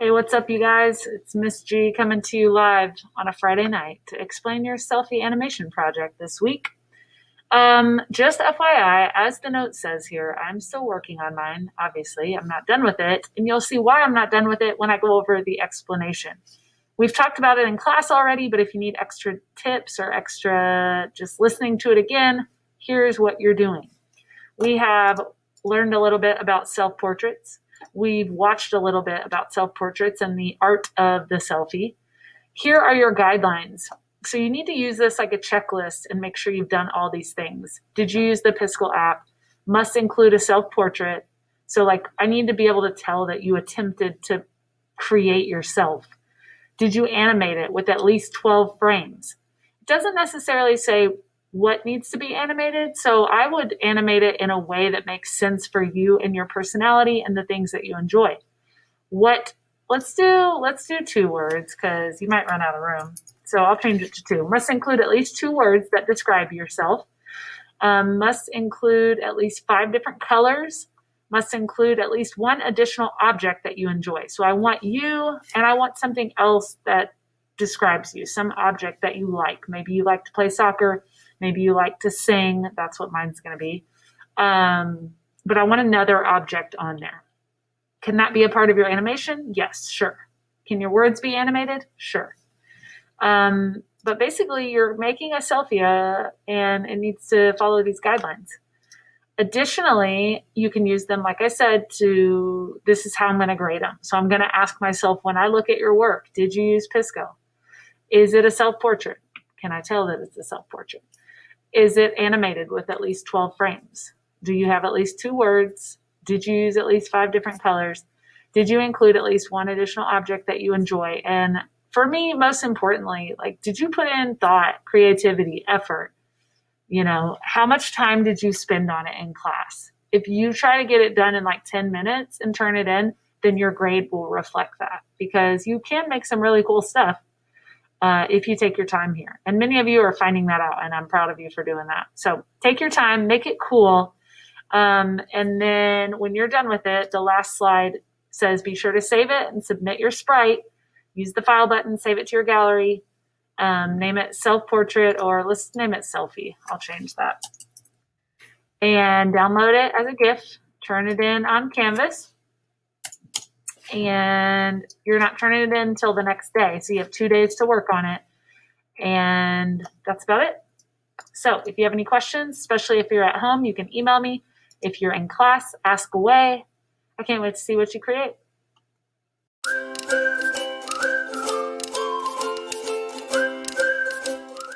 Hey, what's up, you guys? It's Miss G coming to you live on a Friday night to explain your selfie animation project this week. Just FYI, as the note says here, I'm still working on mine. Obviously, I'm not done with it, and you'll see why I'm not done with it when I go over the explanation. We've talked about it in class already, but if you need extra tips or extra just listening to it again, here's what you're doing. We have learned a little bit about self-portraits. We've watched a little bit about self-portraits and the art of the selfie. Here are your guidelines. So you need to use this like a checklist and make sure you've done all these things. Did you use the Piskel app? Must include a self-portrait. So like I need to be able to tell that you attempted to create yourself. Did you animate it with at least 12 frames? It doesn't necessarily say what needs to be animated. So I would animate it in a way that makes sense for you and your personality and the things that you enjoy. Let's do 2 words because you might run out of room. So I'll change it to 2. Must include at least 2 words that describe yourself. Must include at least 5 different colors. Must include at least 1 additional object that you enjoy. So I want you and I want something else that describes you, some object that you like. Maybe you like to play soccer. Maybe you like to sing. That's what mine's going to be. But I want another object on there. Can that be a part of your animation? Yes, sure. Can your words be animated? Sure. But basically, you're making a selfie and it needs to follow these guidelines. Additionally, you can use them, like I said, this is how I'm going to grade them. So I'm going to ask myself, when I look at your work, did you use Pisco? Is it a self-portrait? Can I tell that it's a self-portrait? Is it animated with at least 12 frames? Do you have at least 2 words? Did you use at least 5 different colors? Did you include at least 1 additional object that you enjoy? And for me, most importantly, like, did you put in thought, creativity, effort? How much time did you spend on it in class? If you try to get it done in like 10 minutes and turn it in, then your grade will reflect that because you can make some really cool stuff if you take your time here. And many of you are finding that out, and I'm proud of you for doing that. So take your time, make it cool. And then when you're done with it, the last slide says be sure to save it and submit your sprite. Use the file button, save it to your gallery. Name it self-portrait, or let's name it selfie. I'll change that. And download it as a GIF. Turn it in on Canvas. And you're not turning it in until the next day. So you have 2 days to work on it. And that's about it. So if you have any questions, especially if you're at home, you can email me. If you're in class, ask away. I can't wait to see what you create.